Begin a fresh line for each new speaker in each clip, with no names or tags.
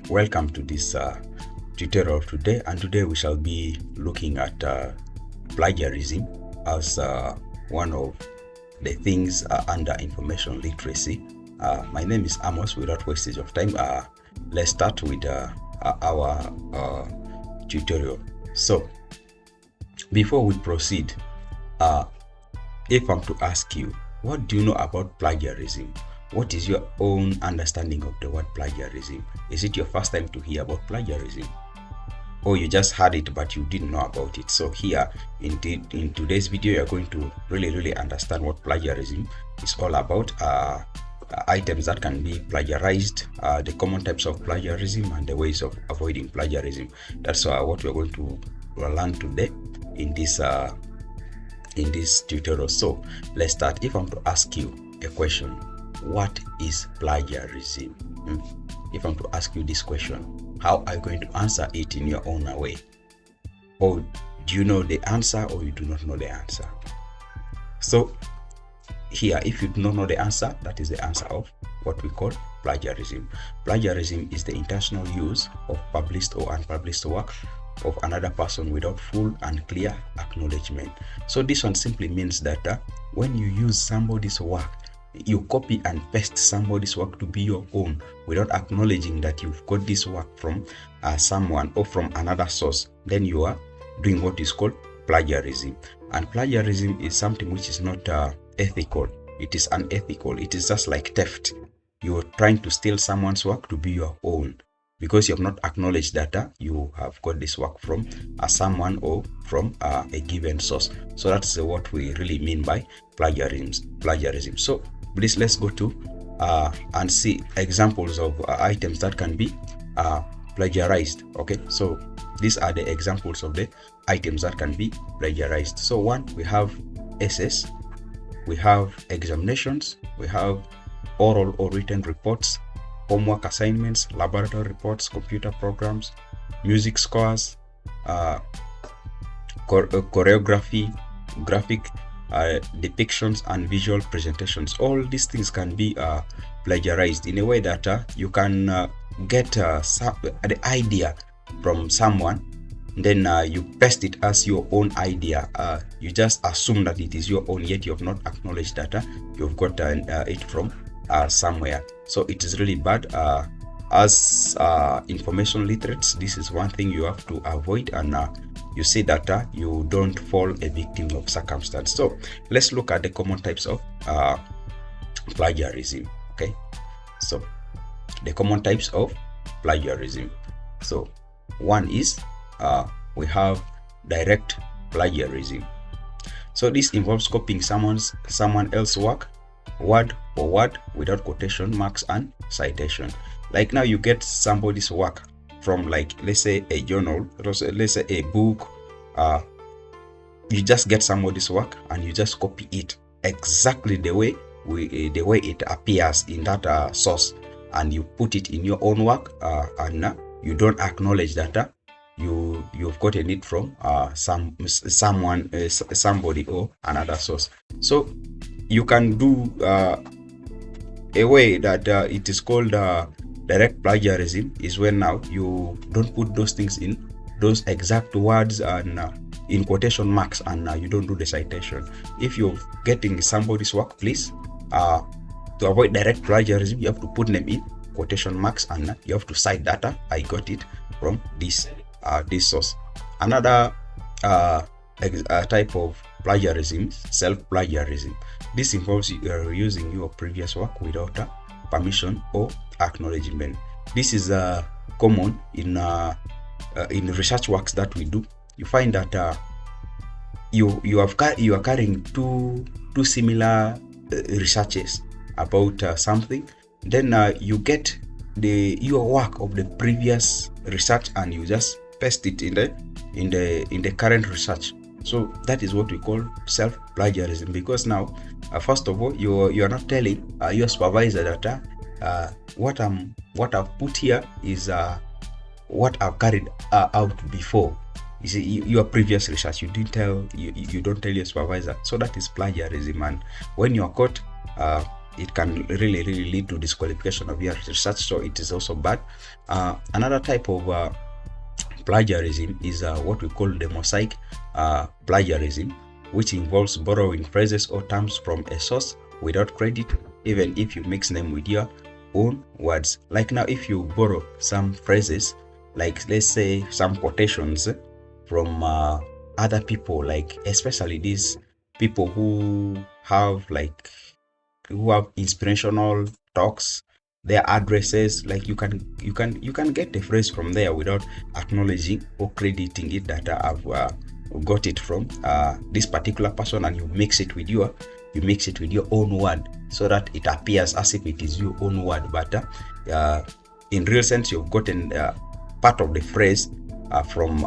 Welcome to this tutorial today, and today we shall be looking at plagiarism as one of the things under information literacy. My name is Amos. Without wastage of time, let's start with our tutorial. So before we proceed, if I'm to ask you, what do you know about plagiarism? What is your own understanding of the word plagiarism? Is it your first time to hear about plagiarism? Or you just heard it but you didn't know about it? So here in today's video, you're going to really understand what plagiarism is all about. Items that can be plagiarized, the common types of plagiarism, and the ways of avoiding plagiarism. That's what we're going to learn today in this tutorial. So let's start. If I'm to ask you a question, what is plagiarism? If I'm to ask you this question, how are you going to answer it in your own way? Or do you know the answer, or you do not know the answer? So here, if you do not know the answer, that is the answer of what we call plagiarism. Plagiarism is the intentional use of published or unpublished work of another person without full and clear acknowledgement. So this one simply means that when you use somebody's work, you copy and paste somebody's work to be your own without acknowledging that you've got this work from someone or from another source, then you are doing what is called plagiarism. And plagiarism is something which is not ethical. It is unethical. It is just like theft. You're trying to steal someone's work to be your own because you have not acknowledged that you have got this work from someone or from a given source. So that's what we really mean by plagiarism. So please, let's go to and see examples of items that can be plagiarized. Okay, so these are the examples of the items that can be plagiarized. So one, we have essays, we have examinations, we have oral or written reports, homework assignments, laboratory reports, computer programs, music scores, choreography, graphic depictions, and visual presentations. All these things can be plagiarized in a way that you can get the idea from someone, then you paste it as your own idea. You just assume that it is your own, yet you have not acknowledged that you've got it from somewhere. So it is really bad. As information literates, this is one thing you have to avoid, and you see that you don't fall a victim of circumstance. So let's look at the common types of plagiarism. Okay, so the common types of plagiarism. So one is we have direct plagiarism. So this involves copying someone else's work word for word without quotation marks and citation. Like now you get somebody's work from, like, let's say a journal, let's say a book. You just get somebody's work and you just copy it exactly the way it appears in that source, and you put it in your own work, and you don't acknowledge that you've gotten it from somebody or another source. So you can do a way that it is called direct plagiarism is when now you don't put those things in those exact words and in quotation marks, and you don't do the citation. If you're getting somebody's work, please, to avoid direct plagiarism, you have to put them in quotation marks, and you have to cite data. I got it from this source. Another type of plagiarism, self-plagiarism. This involves using your previous work without permission or acknowledgement. This is common in research works that we do. You find that you are carrying two similar researches about something. Then you get your work of the previous research and you just paste it in the current research. So that is what we call self-plagiarism, because now first of all, you are not telling your supervisor that what I've put here is what I've carried out before. You see, your previous research, you don't tell your supervisor. So that is plagiarism, and when you are caught, it can really lead to disqualification of your research, so it is also bad. Another type of plagiarism is what we call the mosaic plagiarism, which involves borrowing phrases or terms from a source without credit, even if you mix them with your own words. Like now, if you borrow some phrases, like let's say some quotations from other people, like especially these people who have inspirational talks, their addresses, like you can get the phrase from there without acknowledging or crediting it that I've got it from this particular person, and you mix it with your own word, so that it appears as if it is your own word, but in real sense you've gotten part of the phrase from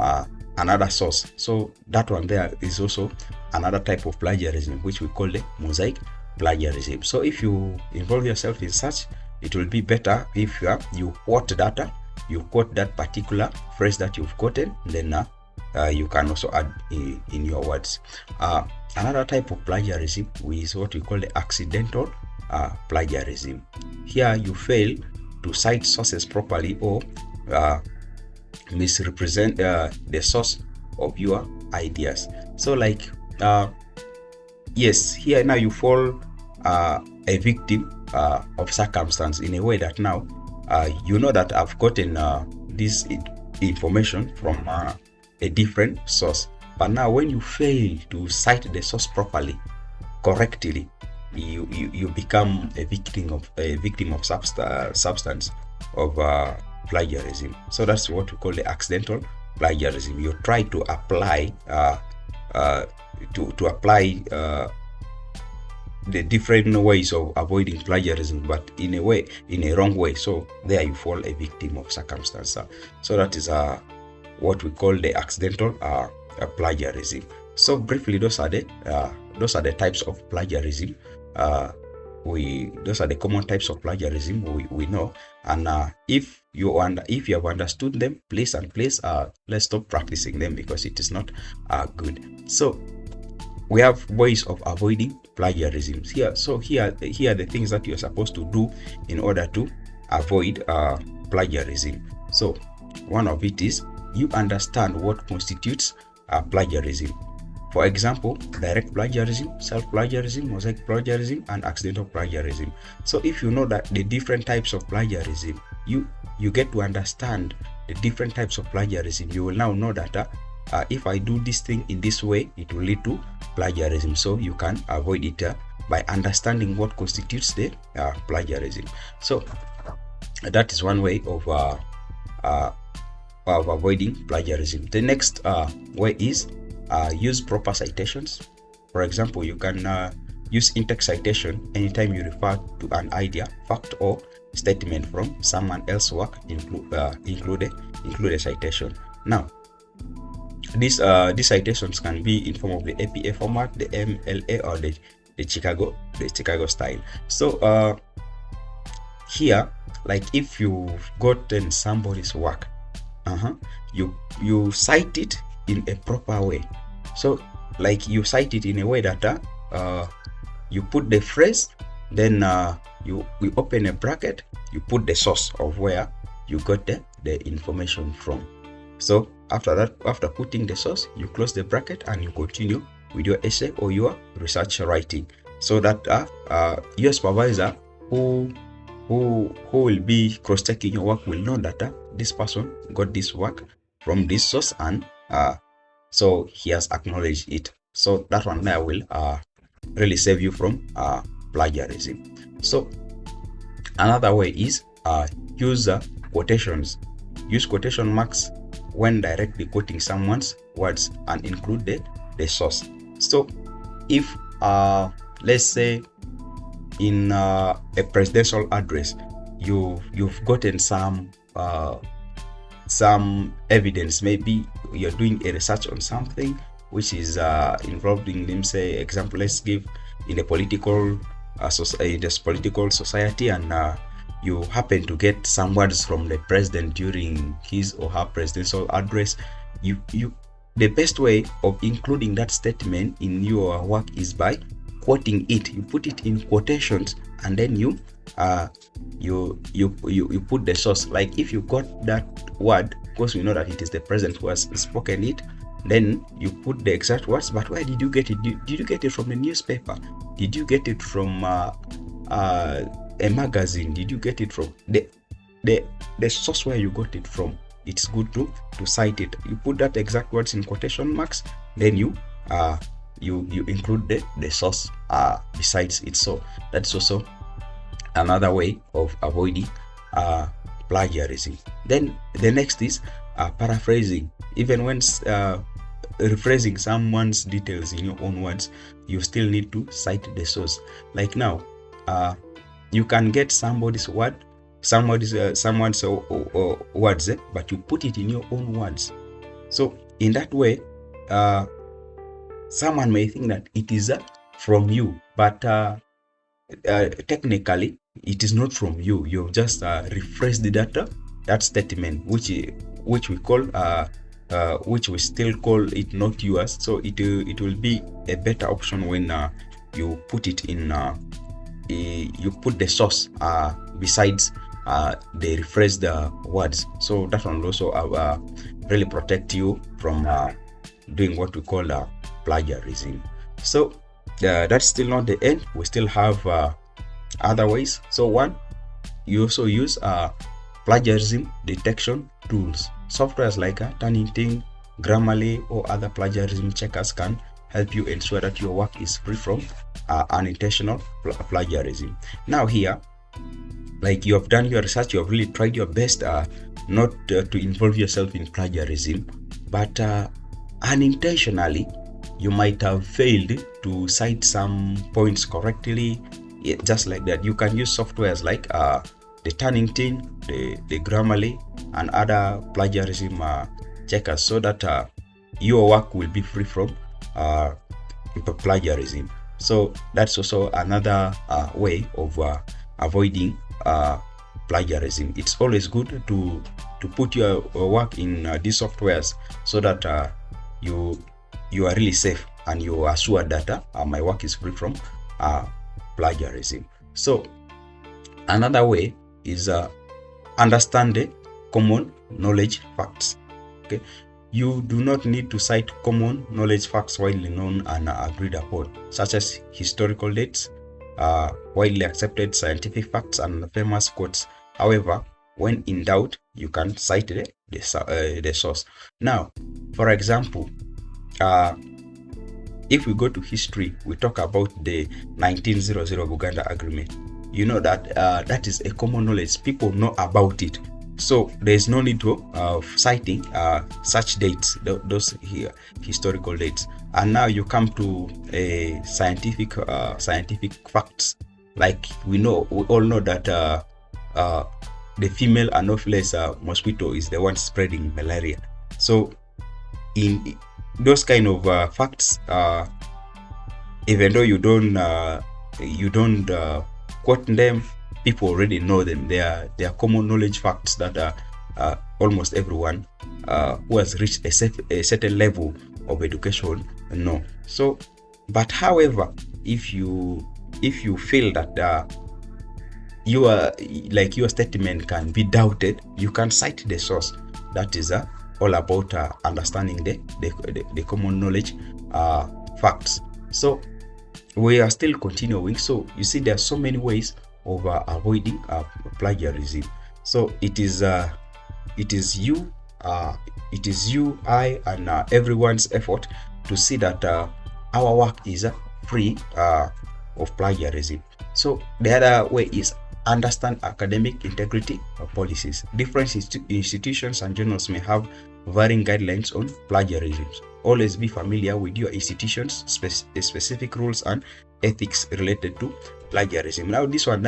another source. So that one there is also another type of plagiarism, which we call the mosaic plagiarism. So if you involve yourself in such, it will be better if you quote that particular phrase that you've gotten, then you can also add in your words. Another type of plagiarism is what we call the accidental plagiarism. Here you fail to cite sources properly or misrepresent the source of your ideas. So like yes, here now you fall a victim of circumstance in a way that now you know that I've gotten this information from a different source, but now when you fail to cite the source properly, correctly, you become a victim of substance of plagiarism. So that's what we call the accidental plagiarism. You try to apply to apply the different ways of avoiding plagiarism, but in a wrong way. So there you fall a victim of circumstance. So that is what we call the accidental plagiarism. So briefly, those are the types of plagiarism. Those are the common types of plagiarism we know. And if you have understood them, please let's stop practicing them, because it is not good. So we have ways of avoiding plagiarism here. So here are the things that you're supposed to do in order to avoid plagiarism. So one of it is you understand what constitutes plagiarism. For example, direct plagiarism, self-plagiarism, mosaic plagiarism, and accidental plagiarism. So if you know that the different types of plagiarism, you get to understand the different types of plagiarism. You will now know that if I do this thing in this way, it will lead to plagiarism. So you can avoid it by understanding what constitutes the plagiarism. So that is one way of avoiding plagiarism. The next way is use proper citations. For example, you can use in-text citation anytime you refer to an idea, fact, or statement from someone else's work, include a citation. Now, these citations can be in form of the APA format, the MLA, or the Chicago style. So here, like if you've gotten somebody's work, you cite it in a proper way. So like you cite it in a way that you put the phrase, then we open a bracket, you put the source of where you got the information from. So after that, after putting the source, you close the bracket and you continue with your essay or your research writing, so that your supervisor who will be cross-checking your work will know that this person got this work from this source, and so he has acknowledged it. So that one there will really save you from plagiarism. So another way is use quotations. Use quotation marks when directly quoting someone's words and include the source. So if let's say in a presidential address, you've gotten some evidence, maybe you're doing a research on something which is involved in, let me say, example, let's give in a political society, and you happen to get some words from the president during his or her presidential address. The best way of including that statement in your work is by quoting it. You put it in quotations and then you put the source. Like if you got that word, because we know that it is the present who has spoken it, then you put the exact words. But where did you get it? Did you get it from the newspaper? Did you get it from a magazine? Did you get it from the source where you got it from? It's good to cite it. You put that exact words in quotation marks, then you include the source besides it. So that's also another way of avoiding plagiarism. Then the next is paraphrasing. Even when rephrasing someone's details in your own words, you still need to cite the source. Like now, you can get someone's words, but you put it in your own words. So in that way, someone may think that it is from you, but technically it is not from you. You've just rephrased that statement, which we call which we still call it not yours. So it will be a better option when you put it in you put the source besides the rephrased words. So that will also really protect you from doing what we call plagiarism. So that's still not the end. We still have other ways. So one, you also use plagiarism detection tools. Softwares like Turnitin, Grammarly, or other plagiarism checkers can help you ensure that your work is free from unintentional plagiarism. Now here, like you have done your research, you have really tried your best not to involve yourself in plagiarism, but unintentionally you might have failed to cite some points correctly. Just like that, you can use softwares like the Turnitin, the Grammarly, and other plagiarism checkers, so that your work will be free from plagiarism. So that's also another way of avoiding plagiarism. It's always good to put your work in these softwares, so that you are really safe and you are assured that my work is free from plagiarism. So another way is understand the common knowledge facts. Okay, you do not need to cite common knowledge facts widely known and agreed upon, such as historical dates, widely accepted scientific facts, and famous quotes. However, when in doubt, you can cite the source. Now, for example, if we go to history, we talk about the 1900 Buganda Agreement. You know that that is a common knowledge. People know about it. So there is no need to citing such dates, those historical dates. And now you come to a scientific facts. Like we all know that the female Anopheles mosquito is the one spreading malaria. So in those kind of facts, even though you don't quote them, people already know them. They are common knowledge facts that almost everyone who has reached a certain level of education know. So, but however, if you feel that your statement can be doubted, you can cite the source. That is all about understanding the common knowledge facts. So we are still continuing. So you see, there are so many ways of avoiding plagiarism. So it is you, I, and everyone's effort to see that our work is free of plagiarism. So the other way is understand academic integrity policies. Different institutions and journals may have varying guidelines on plagiarism. Always be familiar with your institution's specific rules and ethics related to plagiarism. Now this one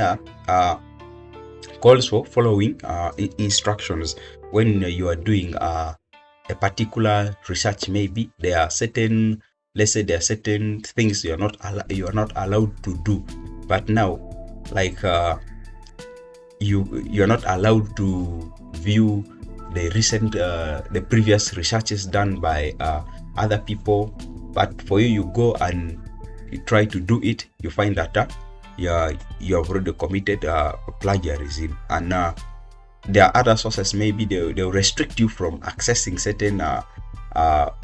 calls for following instructions when you are doing a particular research. Maybe there are certain, let's say there are certain things you are not allowed to do, but now like you are not allowed to view the recent the previous researches done by other people, but for you go and you try to do it, you find that you have already committed plagiarism. And there are other sources, maybe they'll restrict you from accessing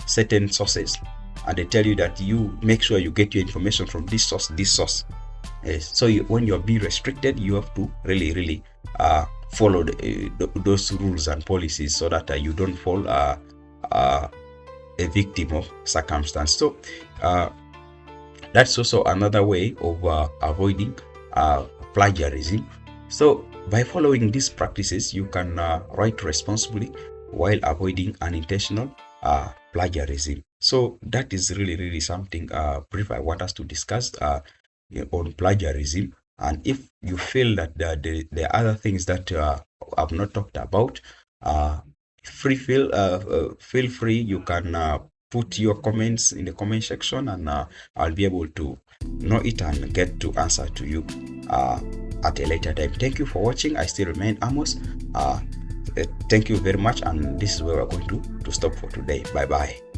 certain sources, and they tell you that you make sure you get your information from this source. Yes. So when you're being restricted, you have to really follow those rules and policies, so that you don't fall a victim of circumstance. So that's also another way of avoiding plagiarism. So by following these practices, you can write responsibly while avoiding unintentional plagiarism. So that is really something brief I want us to discuss on plagiarism. And if you feel that there are other things that I've not talked about, feel free. You can put your comments in the comment section, and I'll be able to know it and get to answer to you at a later time. Thank you for watching. I still remain Amos. Thank you very much, and this is where we're going to stop for today. Bye bye.